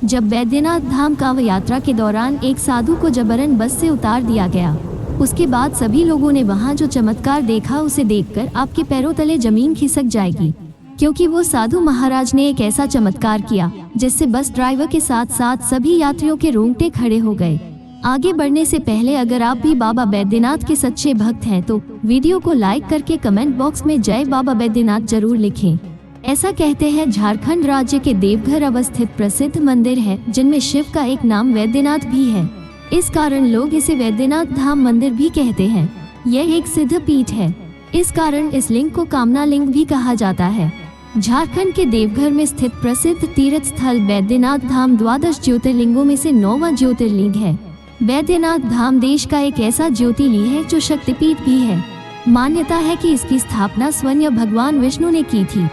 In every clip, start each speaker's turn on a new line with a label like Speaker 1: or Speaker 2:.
Speaker 1: जब बैद्यनाथ धाम कांवड़ यात्रा के दौरान एक साधु को जबरन बस से उतार दिया गया। उसके बाद सभी लोगों ने वहां जो चमत्कार देखा उसे देखकर आपके पैरों तले जमीन खिसक जाएगी, क्योंकि वो साधु महाराज ने एक ऐसा चमत्कार किया जिससे बस ड्राइवर के साथ साथ सभी यात्रियों के रोंगटे खड़े हो गए। आगे बढ़ने से पहले अगर आप भी बाबा बैद्यनाथ के सच्चे भक्त हैं तो वीडियो को लाइक करके कमेंट बॉक्स में जय बाबा बैद्यनाथ जरूर लिखें। ऐसा कहते हैं झारखंड राज्य के देवघर अवस्थित प्रसिद्ध मंदिर है जिनमें शिव का एक नाम वैद्यनाथ भी है। इस कारण लोग इसे वैद्यनाथ धाम मंदिर भी कहते हैं। यह एक सिद्ध पीठ है, इस कारण इस लिंग को कामना लिंग भी कहा जाता है। झारखंड के देवघर में स्थित प्रसिद्ध तीर्थ स्थल बैद्यनाथ धाम 12 ज्योतिर्लिंगों में से 9वां ज्योतिर्लिंग है। बैद्यनाथ धाम देश का एक ऐसा ज्योतिर्लिंग है जो शक्तिपीठ भी है। मान्यता है कि इसकी स्थापना स्वयं भगवान विष्णु ने की थी।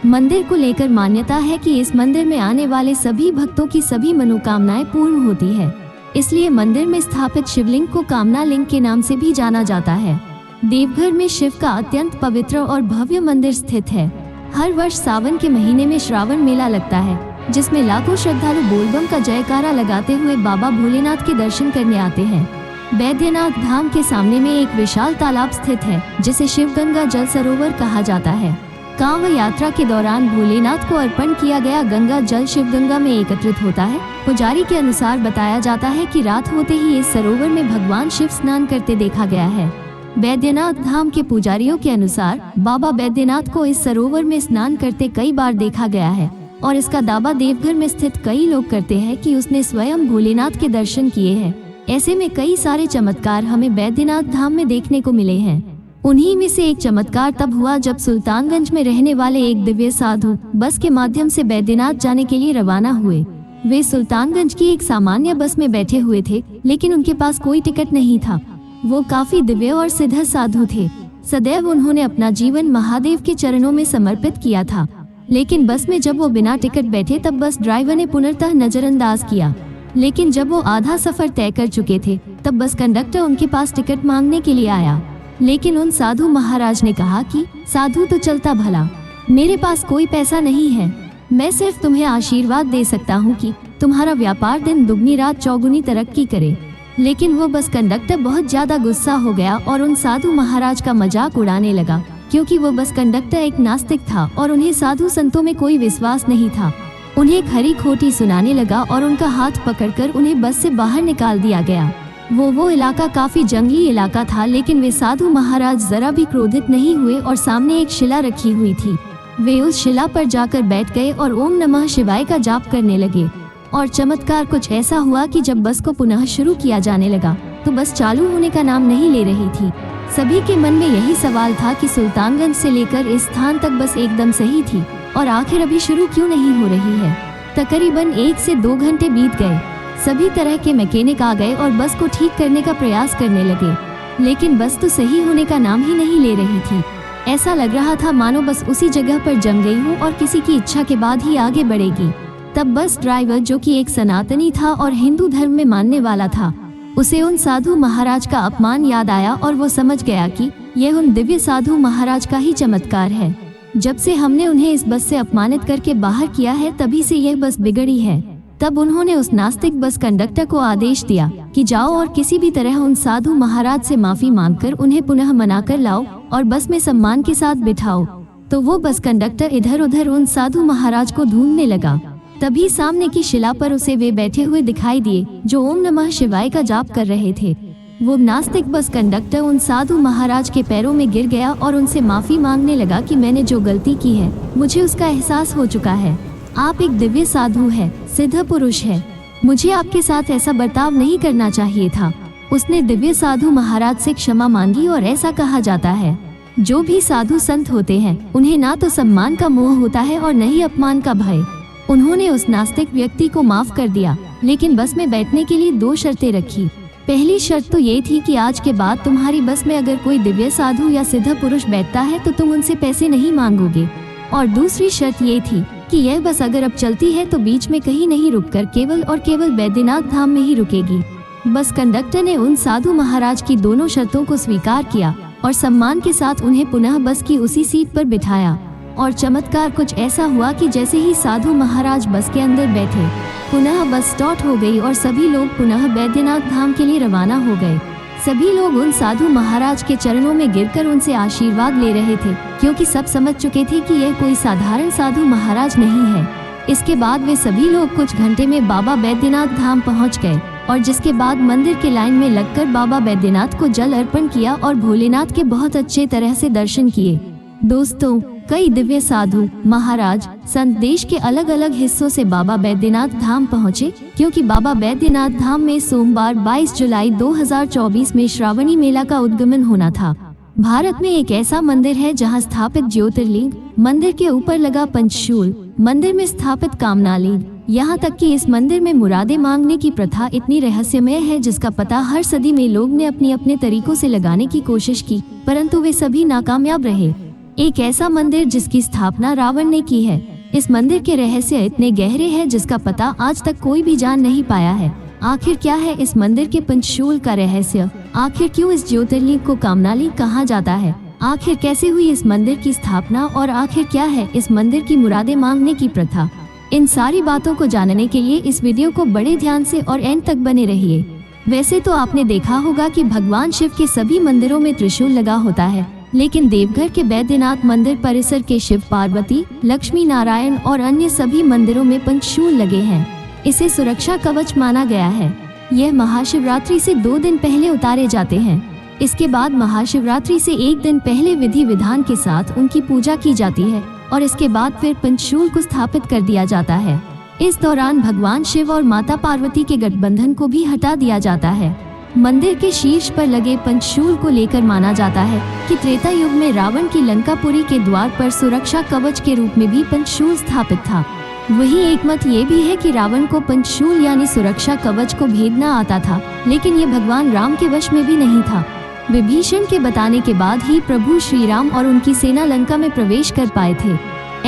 Speaker 1: मंदिर को लेकर मान्यता है कि इस मंदिर में आने वाले सभी भक्तों की सभी मनोकामनाएं पूर्ण होती है, इसलिए मंदिर में स्थापित शिवलिंग को कामना लिंग के नाम से भी जाना जाता है। देवघर में शिव का अत्यंत पवित्र और भव्य मंदिर स्थित है। हर वर्ष सावन के महीने में श्रावण मेला लगता है, जिसमें लाखों श्रद्धालु बोलबम का जयकारा लगाते हुए बाबा भोलेनाथ के दर्शन करने आते हैं। बैद्यनाथ धाम के सामने में एक विशाल तालाब स्थित है जिसे शिवगंगा जल सरोवर कहा जाता है। कांवड़ यात्रा के दौरान भोलेनाथ को अर्पण किया गया गंगा जल शिवगंगा में एकत्रित होता है। पुजारी के अनुसार बताया जाता है कि रात होते ही इस सरोवर में भगवान शिव स्नान करते देखा गया है। बैद्यनाथ धाम के पुजारियों के अनुसार बाबा बैद्यनाथ को इस सरोवर में स्नान करते कई बार देखा गया है और इसका दावा देवघर में स्थित कई लोग करते हैं कि उसने स्वयं भोलेनाथ के दर्शन किए हैं। ऐसे में कई सारे चमत्कार हमें बैद्यनाथ धाम में देखने को मिले हैं। उन्हीं में से एक चमत्कार तब हुआ जब सुल्तानगंज में रहने वाले एक दिव्य साधु बस के माध्यम से बैद्यनाथ जाने के लिए रवाना हुए। वे सुल्तानगंज की एक सामान्य बस में बैठे हुए थे, लेकिन उनके पास कोई टिकट नहीं था। वो काफी दिव्य और सिद्ध साधु थे। सदैव उन्होंने अपना जीवन महादेव के चरणों में समर्पित किया था, लेकिन बस में जब वो बिना टिकट बैठे तब बस ड्राइवर ने पुनर्तः नजरअंदाज किया। लेकिन जब वो आधा सफर तय कर चुके थे तब बस कंडक्टर उनके पास टिकट मांगने के लिए आया, लेकिन उन साधु महाराज ने कहा कि साधु तो चलता भला, मेरे पास कोई पैसा नहीं है, मैं सिर्फ तुम्हें आशीर्वाद दे सकता हूँ कि तुम्हारा व्यापार दिन दुगनी रात चौगुनी तरक्की करे। लेकिन वो बस कंडक्टर बहुत ज्यादा गुस्सा हो गया और उन साधु महाराज का मजाक उड़ाने लगा, क्योंकि वो बस कंडक्टर एक नास्तिक था और उन्हें साधु संतों में कोई विश्वास नहीं था। उन्हें खरी खोटी सुनाने लगा और उनका हाथ पकड़कर उन्हें बस से बाहर निकाल दिया गया। वो इलाका काफी जंगली इलाका था, लेकिन वे साधु महाराज जरा भी क्रोधित नहीं हुए और सामने एक शिला रखी हुई थी। वे उस शिला पर जाकर बैठ गए और ओम नमः शिवाय का जाप करने लगे। और चमत्कार कुछ ऐसा हुआ कि जब बस को पुनः शुरू किया जाने लगा तो बस चालू होने का नाम नहीं ले रही थी। सभी के मन में यही सवाल था कि सुल्तानगंज से लेकर इस स्थान तक बस एकदम सही थी और आखिर अभी शुरू क्यों नहीं हो रही है। तकरीबन 1 से 2 घंटे बीत गए। सभी तरह के मैकेनिक आ गए और बस को ठीक करने का प्रयास करने लगे, लेकिन बस तो सही होने का नाम ही नहीं ले रही थी। ऐसा लग रहा था मानो बस उसी जगह पर जम गई हो और किसी की इच्छा के बाद ही आगे बढ़ेगी। तब बस ड्राइवर, जो कि एक सनातनी था और हिंदू धर्म में मानने वाला था, उसे उन साधु महाराज का अपमान याद आया और वो समझ गया कि यह उन दिव्य साधु महाराज का ही चमत्कार है। जब से हमने उन्हें इस बस से अपमानित करके बाहर किया है तभी से यह बस बिगड़ी है। तब उन्होंने उस नास्तिक बस कंडक्टर को आदेश दिया कि जाओ और किसी भी तरह उन साधु महाराज से माफी मांगकर उन्हें पुनः मनाकर लाओ और बस में सम्मान के साथ बिठाओ। तो वो बस कंडक्टर इधर उधर उन साधु महाराज को ढूंढने लगा। तभी सामने की शिला पर उसे वे बैठे हुए दिखाई दिए जो ओम नमः शिवाय का जाप कर रहे थे। वो नास्तिक बस कंडक्टर उन साधु महाराज के पैरों में गिर गया और उनसे माफी मांगने लगा कि मैंने जो गलती की है मुझे उसका एहसास हो चुका है। आप एक दिव्य साधु है, सिद्ध पुरुष है, मुझे आपके साथ ऐसा बर्ताव नहीं करना चाहिए था। उसने दिव्य साधु महाराज से क्षमा मांगी और ऐसा कहा जाता है जो भी साधु संत होते हैं उन्हें ना तो सम्मान का मोह होता है और न ही अपमान का भय। उन्होंने उस नास्तिक व्यक्ति को माफ कर दिया, लेकिन बस में बैठने के लिए 2 शर्तें रखी। पहली शर्त तो ये थी कि आज के बाद तुम्हारी बस में अगर कोई दिव्य साधु या सिद्ध पुरुष बैठता है तो तुम उनसे पैसे नहीं मांगोगे। और दूसरी शर्त ये थी कि यह बस अगर अब चलती है तो बीच में कहीं नहीं रुककर केवल और केवल बैद्यनाथ धाम में ही रुकेगी। बस कंडक्टर ने उन साधु महाराज की दोनों शर्तों को स्वीकार किया और सम्मान के साथ उन्हें पुनः बस की उसी सीट पर बिठाया। और चमत्कार कुछ ऐसा हुआ कि जैसे ही साधु महाराज बस के अंदर बैठे, पुनः बस स्टार्ट हो गई और सभी लोग पुनः बैद्यनाथ धाम के लिए रवाना हो गए। सभी लोग उन साधु महाराज के चरणों में गिरकर उनसे आशीर्वाद ले रहे थे, क्योंकि सब समझ चुके थे कि यह कोई साधारण साधु महाराज नहीं है। इसके बाद वे सभी लोग कुछ घंटे में बाबा बैद्यनाथ धाम पहुंच गए और जिसके बाद मंदिर के लाइन में लगकर बाबा बैद्यनाथ को जल अर्पण किया और भोलेनाथ के बहुत अच्छे तरह से दर्शन किए। दोस्तों, कई दिव्य साधु महाराज संत देश के अलग अलग हिस्सों से बाबा बैद्यनाथ धाम पहुँचे, क्योंकि बाबा बैद्यनाथ धाम में सोमवार 22 जुलाई 2024 में श्रावणी मेला का उद्गमन होना था। भारत में एक ऐसा मंदिर है जहां स्थापित ज्योतिर्लिंग, मंदिर के ऊपर लगा पंचशूल, मंदिर में स्थापित कामनालिंग, यहाँ तक कि इस मंदिर में मुरादे मांगने की प्रथा इतनी रहस्यमय है जिसका पता हर सदी में लोग ने अपने अपने तरीकों से लगाने की कोशिश की, परंतु वे सभी नाकामयाब रहे। एक ऐसा मंदिर जिसकी स्थापना रावण ने की है। इस मंदिर के रहस्य इतने गहरे हैं जिसका पता आज तक कोई भी जान नहीं पाया है। आखिर क्या है इस मंदिर के पंचशूल का रहस्य? आखिर क्यों इस ज्योतिर्लिंग को कामनालिंग कहा जाता है? आखिर कैसे हुई इस मंदिर की स्थापना और आखिर क्या है इस मंदिर की मुरादे मांगने की प्रथा? इन सारी बातों को जानने के लिए इस वीडियो को बड़े ध्यान से और एंड तक बने रहिए। वैसे तो आपने देखा होगा कि भगवान शिव के सभी मंदिरों में त्रिशूल लगा होता है, लेकिन देवघर के बैद्यनाथ मंदिर परिसर के शिव पार्वती, लक्ष्मी नारायण और अन्य सभी मंदिरों में पंचशूल लगे हैं। इसे सुरक्षा कवच माना गया है। यह महाशिवरात्रि से 2 दिन पहले उतारे जाते हैं। इसके बाद महाशिवरात्रि से 1 दिन पहले विधि विधान के साथ उनकी पूजा की जाती है और इसके बाद फिर पंचशूल को स्थापित कर दिया जाता है। इस दौरान भगवान शिव और माता पार्वती के गठबंधन को भी हटा दिया जाता है। मंदिर के शीर्ष पर लगे पंचशूल को लेकर माना जाता है कि त्रेता युग में रावण की लंकापुरी के द्वार पर सुरक्षा कवच के रूप में भी पंचशूल स्थापित था। वही एक मत ये भी है कि रावण को पंचशूल यानी सुरक्षा कवच को भेदना आता था, लेकिन ये भगवान राम के वश में भी नहीं था। विभीषण के बताने के बाद ही प्रभु श्री राम और उनकी सेना लंका में प्रवेश कर पाए थे।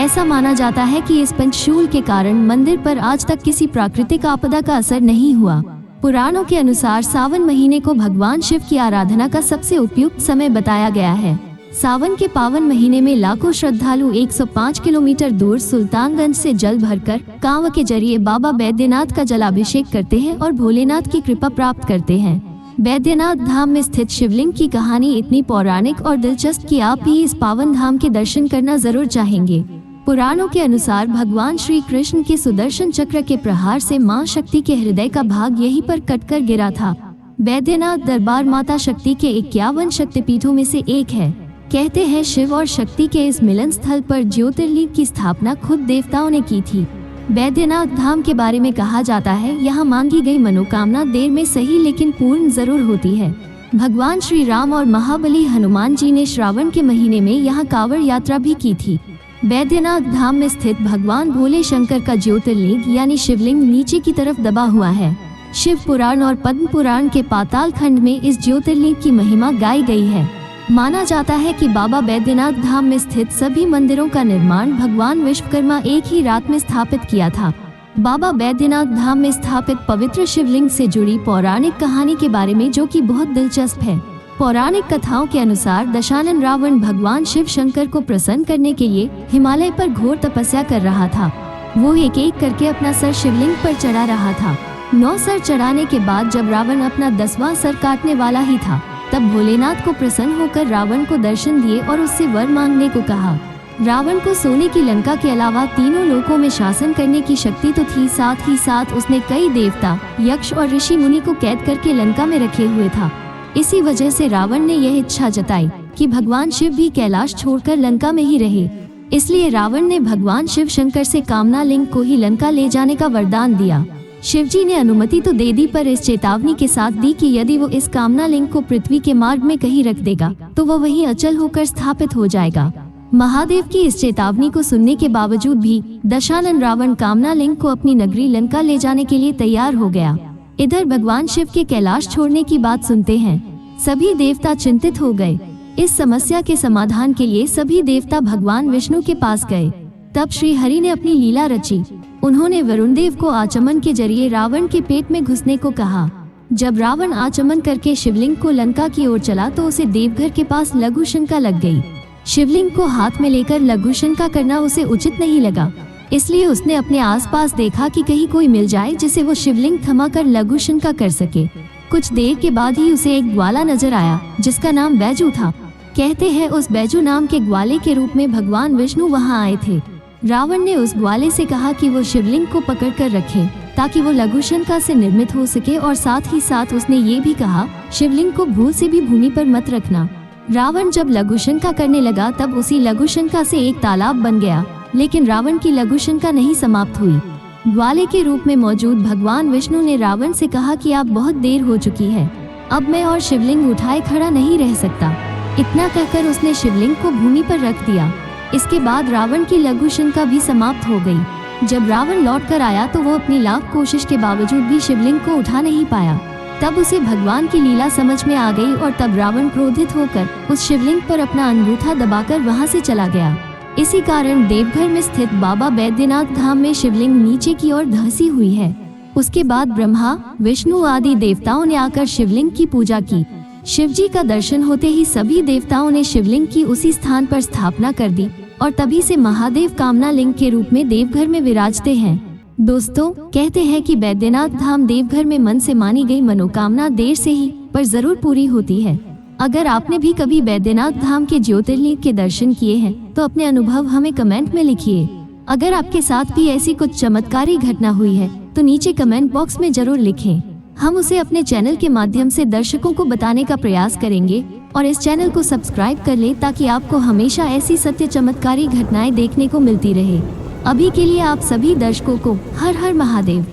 Speaker 1: ऐसा माना जाता है कि इस पंचशूल के कारण मंदिर पर आज तक किसी प्राकृतिक आपदा का असर नहीं हुआ। पुराणों के अनुसार सावन महीने को भगवान शिव की आराधना का सबसे उपयुक्त समय बताया गया है। सावन के पावन महीने में लाखों श्रद्धालु 105 किलोमीटर दूर सुल्तानगंज से जल भरकर कांव के जरिए बाबा बैद्यनाथ का जलाभिषेक करते हैं और भोलेनाथ की कृपा प्राप्त करते हैं। बैद्यनाथ धाम में स्थित शिवलिंग की कहानी इतनी पौराणिक और दिलचस्प कि आप भी इस पावन धाम के दर्शन करना जरूर चाहेंगे। पुराणों के अनुसार भगवान श्री कृष्ण के सुदर्शन चक्र के प्रहार से मां शक्ति के हृदय का भाग यहीं पर कटकर गिरा था। बैद्यनाथ दरबार माता शक्ति के 51 शक्तिपीठों में से एक है। कहते हैं शिव और शक्ति के इस मिलन स्थल पर ज्योतिर्लिंग की स्थापना खुद देवताओं ने की थी। बैद्यनाथ धाम के बारे में कहा जाता है, यहाँ मांगी गई मनोकामना देर में सही लेकिन पूर्ण जरूर होती है। भगवान श्री राम और महाबली हनुमान जी ने श्रावण के महीने में यहाँ कांवड़ यात्रा भी की थी। बैद्यनाथ धाम में स्थित भगवान भोले शंकर का ज्योतिर्लिंग यानी शिवलिंग नीचे की तरफ दबा हुआ है। शिव पुराण और पद्म पुराण के पाताल खंड में इस ज्योतिर्लिंग की महिमा गाई गई है। माना जाता है कि बाबा बैद्यनाथ धाम में स्थित सभी मंदिरों का निर्माण भगवान विश्वकर्मा एक ही रात में स्थापित किया था। बाबा बैद्यनाथ धाम में स्थापित पवित्र शिवलिंग से जुड़ी पौराणिक कहानी के बारे में जो कि बहुत दिलचस्प है। पौराणिक कथाओं के अनुसार दशानन रावण भगवान शिव शंकर को प्रसन्न करने के लिए हिमालय पर घोर तपस्या कर रहा था। वो एक एक करके अपना सर शिवलिंग पर चढ़ा रहा था। 9 सर चढ़ाने के बाद जब रावण अपना 10वां सर काटने वाला ही था, तब भोलेनाथ को प्रसन्न होकर रावण को दर्शन दिए और उससे वर मांगने को कहा। रावण को सोने की लंका के अलावा तीनों लोकों में शासन करने की शक्ति तो थी, साथ ही साथ उसने कई देवता, यक्ष और ऋषि मुनि को कैद करके लंका में रखे हुए था। इसी वजह से रावण ने यह इच्छा जताई कि भगवान शिव भी कैलाश छोड़कर लंका में ही रहे। इसलिए रावण ने भगवान शिव शंकर से कामनालिंग को ही लंका ले जाने का वरदान दिया। शिवजी ने अनुमति तो दे दी, पर इस चेतावनी के साथ दी कि यदि वो इस कामनालिंग को पृथ्वी के मार्ग में कहीं रख देगा तो वो वहीं अचल होकर स्थापित हो जाएगा। महादेव की इस चेतावनी को सुनने के बावजूद भी दशानन रावण कामनालिंग को अपनी नगरी लंका ले जाने के लिए तैयार हो गया। इधर भगवान शिव के कैलाश छोड़ने की बात सुनते हैं सभी देवता चिंतित हो गए। इस समस्या के समाधान के लिए सभी देवता भगवान विष्णु के पास गए। तब श्री हरि ने अपनी लीला रची। उन्होंने वरुण देव को आचमन के जरिए रावण के पेट में घुसने को कहा। जब रावण आचमन करके शिवलिंग को लंका की ओर चला तो उसे देवघर के पास लघु शंका लग गई। शिवलिंग को हाथ में लेकर लघु शंका करना उसे उचित नहीं लगा, इसलिए उसने अपने आसपास देखा कि कहीं कोई मिल जाए जिसे वो शिवलिंग थमाकर लघु शंका कर सके। कुछ देर के बाद ही उसे एक ग्वाला नजर आया जिसका नाम बैजू था। कहते हैं उस बैजू नाम के ग्वाले के रूप में भगवान विष्णु वहां आए थे। रावण ने उस ग्वाले से कहा कि वो शिवलिंग को पकड़ कर रखे ताकि वो लघु शंका से निर्मित हो सके, और साथ ही साथ उसने ये भी कहा शिवलिंग को भूल से भी भूमि पर मत रखना। रावण जब लघु शंका करने लगा तब उसी लघु शंका से एक तालाब बन गया, लेकिन रावण की लघु शंका नहीं समाप्त हुई। ग्वाले के रूप में मौजूद भगवान विष्णु ने रावण से कहा कि आप बहुत देर हो चुकी है, अब मैं और शिवलिंग उठाए खड़ा नहीं रह सकता। इतना कहकर उसने शिवलिंग को भूमि पर रख दिया। इसके बाद रावण की लघु शंका भी समाप्त हो गई। जब रावण लौट कर आया तो वो अपनी लाख कोशिश के बावजूद भी शिवलिंग को उठा नहीं पाया। तब उसे भगवान की लीला समझ में आ गई और तब रावण क्रोधित होकर उस शिवलिंग पर अपना अंगूठा दबाकर वहां से चला गया। इसी कारण देवघर में स्थित बाबा बैद्यनाथ धाम में शिवलिंग नीचे की ओर धंसी हुई है। उसके बाद ब्रह्मा, विष्णु आदि देवताओं ने आकर शिवलिंग की पूजा की। शिवजी का दर्शन होते ही सभी देवताओं ने शिवलिंग की उसी स्थान पर स्थापना कर दी और तभी से महादेव कामना लिंग के रूप में देवघर में विराजते हैं। दोस्तों, कहते हैं कि बैद्यनाथ धाम देवघर में मन से मानी गई मनोकामना देर से ही पर जरूर पूरी होती है। अगर आपने भी कभी बैद्यनाथ धाम के ज्योतिर्लिंग के दर्शन किए हैं तो अपने अनुभव हमें कमेंट में लिखिए। अगर आपके साथ भी ऐसी कुछ चमत्कारी घटना हुई है तो नीचे कमेंट बॉक्स में जरूर लिखें। हम उसे अपने चैनल के माध्यम से दर्शकों को बताने का प्रयास करेंगे, और इस चैनल को सब्सक्राइब कर लें ताकि आपको हमेशा ऐसी सत्य चमत्कारी घटनाएं देखने को मिलती रहे। अभी के लिए आप सभी दर्शकों को हर हर महादेव।